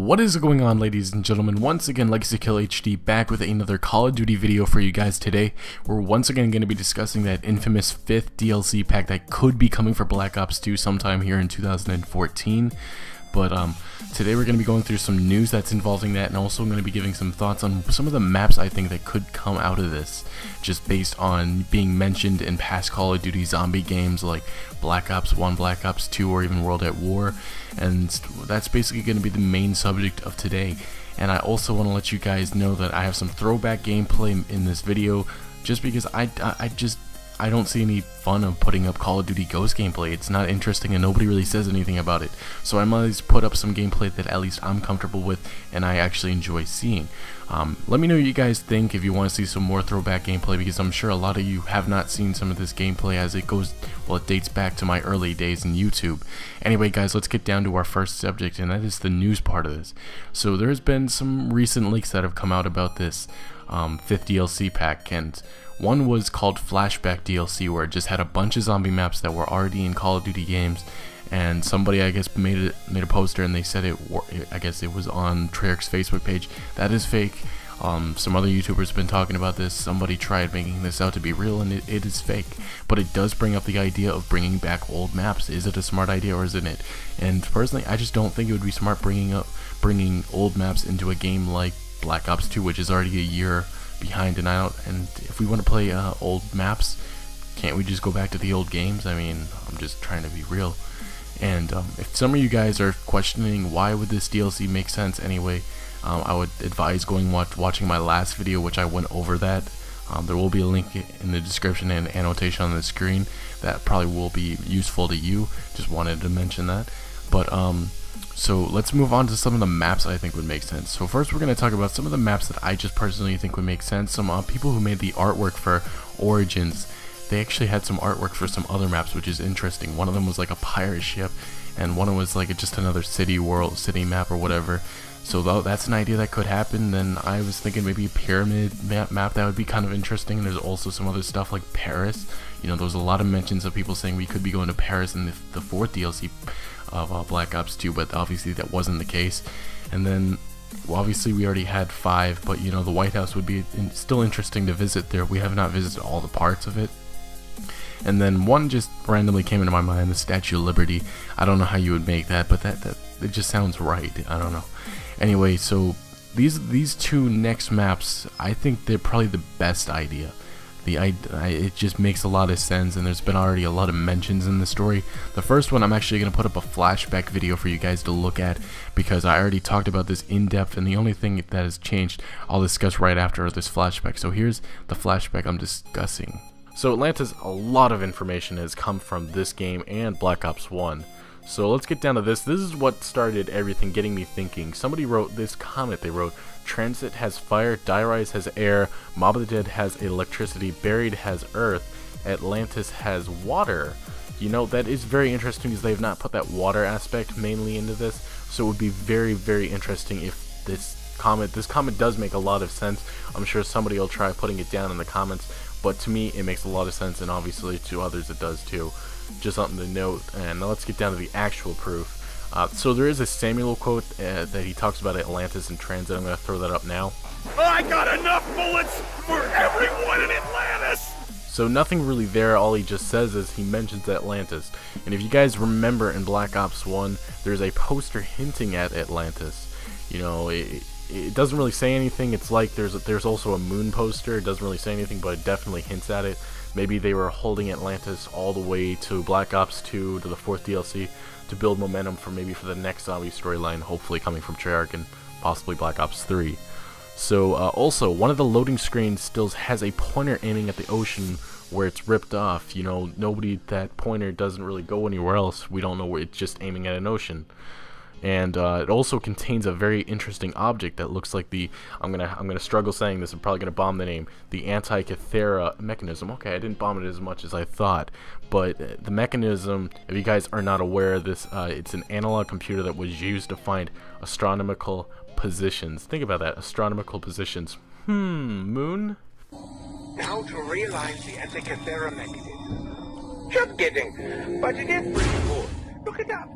What is going on, ladies and gentlemen? Once again, Legacy Kill HD back with another Call of Duty video for you guys today. We're once again going to be discussing that infamous 5th DLC pack that could be coming for Black Ops 2 sometime here in 2014. But today we're going to be going through some news that's involving that, and also going to be giving some thoughts on some of the maps I think that could come out of this, just based on being mentioned in past Call of Duty zombie games like Black Ops 1, Black Ops 2, or even World at War. And that's basically going to be the main subject of today. And I also want to let you guys know that I have some throwback gameplay in this video, just because I don't see any fun of putting up Call of Duty Ghost gameplay. It's not interesting and nobody really says anything about it. So I might at least put up some gameplay that at least I'm comfortable with and I actually enjoy seeing. Let me know what you guys think if you want to see some more throwback gameplay, because I'm sure a lot of you have not seen some of this gameplay as it goes, well, it dates back to my early days in YouTube. Anyway guys, let's get down to our first subject, and that is the news part of this. So there's been some recent leaks that have come out about this 5th DLC pack, and one was called Flashback DLC, where it just had a bunch of zombie maps that were already in Call of Duty games, and somebody, I guess, made a poster and they said I guess it was on Treyarch's Facebook page. That is fake. Some other YouTubers have been talking about this. Somebody tried making this out to be real, and it is fake. But it does bring up the idea of bringing back old maps. Is it a smart idea or isn't it? And personally, I just don't think it would be smart bringing old maps into a game like Black Ops 2, which is already a year behind. And if we want to play old maps, can't we just go back to the old games? I mean, I'm just trying to be real. And if some of you guys are questioning why would this DLC make sense anyway, I would advise going watching my last video, which I went over that. There will be a link in the description and annotation on the screen that probably will be useful to you. Just wanted to mention that. But so let's move on to some of the maps I think would make sense. So first we're going to talk about some of the maps that I just personally think would make sense. Some people who made the artwork for Origins, they actually had some artwork for some other maps, which is interesting. One of them was like a pirate ship, and one was like just another city map or whatever. So that's an idea that could happen. Then I was thinking maybe a pyramid map that would be kind of interesting. There's also some other stuff like Paris. You know, there was a lot of mentions of people saying we could be going to Paris in the 4th DLC of Black Ops 2, but obviously that wasn't the case. And then, well, obviously we already had 5, but you know, the White House would be still interesting to visit there. We have not visited all the parts of it. And then one just randomly came into my mind, the Statue of Liberty. I don't know how you would make that, but that it just sounds right. I don't know. Anyway, so these two next maps, I think they're probably the best idea. It just makes a lot of sense, and there's been already a lot of mentions in the story. The first one, I'm actually going to put up a flashback video for you guys to look at, because I already talked about this in depth, and the only thing that has changed I'll discuss right after this flashback. So here's the flashback I'm discussing. So Atlantis, a lot of information has come from this game and Black Ops 1. So let's get down to this. This is what started everything, getting me thinking. Somebody wrote this comment. They wrote, Transit has fire, Die-Rise has air, Mob of the Dead has electricity, Buried has earth, Atlantis has water. You know, that is very interesting, because they have not put that water aspect mainly into this. So it would be very, very interesting if this comment does make a lot of sense. I'm sure somebody will try putting it down in the comments, but to me it makes a lot of sense, and obviously to others it does too. Just something to note. And now let's get down to the actual proof. So there is a Samuel quote that he talks about Atlantis and Transit. I'm going to throw that up now. I got enough bullets for everyone in Atlantis! So nothing really there. All he just says is he mentions Atlantis. And if you guys remember in Black Ops 1, there's a poster hinting at Atlantis. You know, it doesn't really say anything. It's like there's also a moon poster. It doesn't really say anything, but it definitely hints at it. Maybe they were holding Atlantis all the way to Black Ops 2, to the 4th DLC, to build momentum for the next zombie storyline, hopefully coming from Treyarch and possibly Black Ops 3. So also, one of the loading screens still has a pointer aiming at the ocean where it's ripped off. You know, that pointer doesn't really go anywhere else. We don't know where it's just aiming at an ocean. And it also contains a very interesting object that looks like I'm gonna struggle saying this. I'm probably gonna bomb the name. The Anti-Cathera mechanism. Okay, I didn't bomb it as much as I thought, but the mechanism, if you guys are not aware of this, it's an analog computer that was used to find astronomical positions. Think about that, astronomical positions. Moon? Now to realize the Anti-Cathera mechanism. Just kidding, but it is pretty cool. Look it up.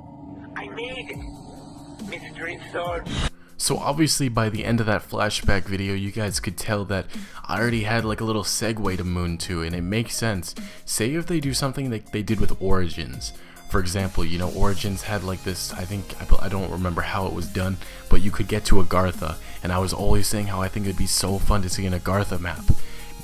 I made it. Mystery Sword. So obviously by the end of that flashback video, you guys could tell that I already had like a little segue to Moon 2, and it makes sense. Say if they do something like they did with Origins. For example, you know, Origins had like this, I don't remember how it was done, but you could get to Agartha, and I was always saying how I think it'd be so fun to see an Agartha map.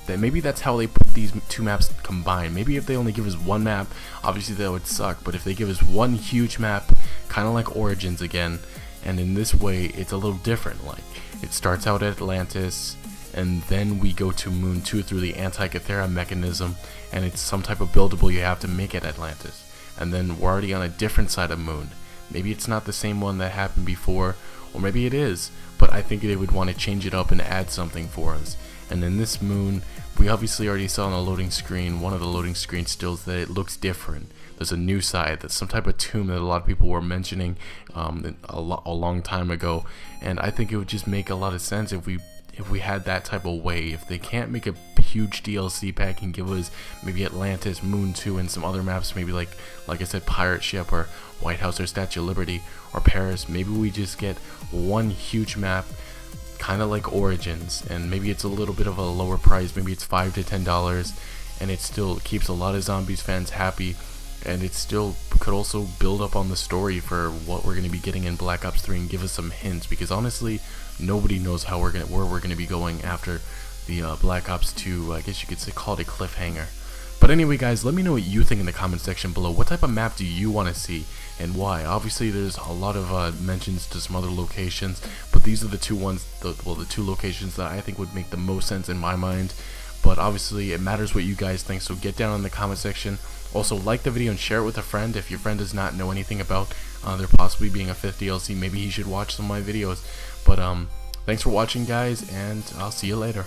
That maybe that's how they put these two maps combined. Maybe if they only give us one map, obviously that would suck, but if they give us one huge map, kind of like Origins again, and in this way it's a little different. Like it starts out at Atlantis, and then we go to Moon 2 through the Antikythera mechanism, and it's some type of buildable you have to make at Atlantis, and then we're already on a different side of Moon. Maybe it's not the same one that happened before, or maybe it is, but I think they would want to change it up and add something for us. And in this Moon, we obviously already saw on the loading screen, one of the loading screen stills, that it looks different. There's a new side, that's some type of tomb that a lot of people were mentioning a long time ago, and I think it would just make a lot of sense if we had that type of way. If they can't make a huge DLC pack and give us maybe Atlantis, Moon 2, and some other maps, maybe like I said, Pirate Ship or White House or Statue of Liberty or Paris, maybe we just get one huge map, kind of like Origins, and maybe it's a little bit of a lower price, maybe it's $5 to $10, and it still keeps a lot of Zombies fans happy, and it still could also build up on the story for what we're going to be getting in Black Ops 3 and give us some hints, because honestly nobody knows where we're going to be going after the Black Ops 2, I guess you could say, call it a cliffhanger. But anyway guys, let me know what you think in the comment section below. What type of map do you want to see and why? Obviously there's a lot of mentions to some other locations, but these are the two ones, the two locations that I think would make the most sense in my mind. But obviously it matters what you guys think, so get down in the comment section. Also like the video and share it with a friend. If your friend does not know anything about there possibly being a 5th DLC, maybe he should watch some of my videos. But thanks for watching guys, and I'll see you later.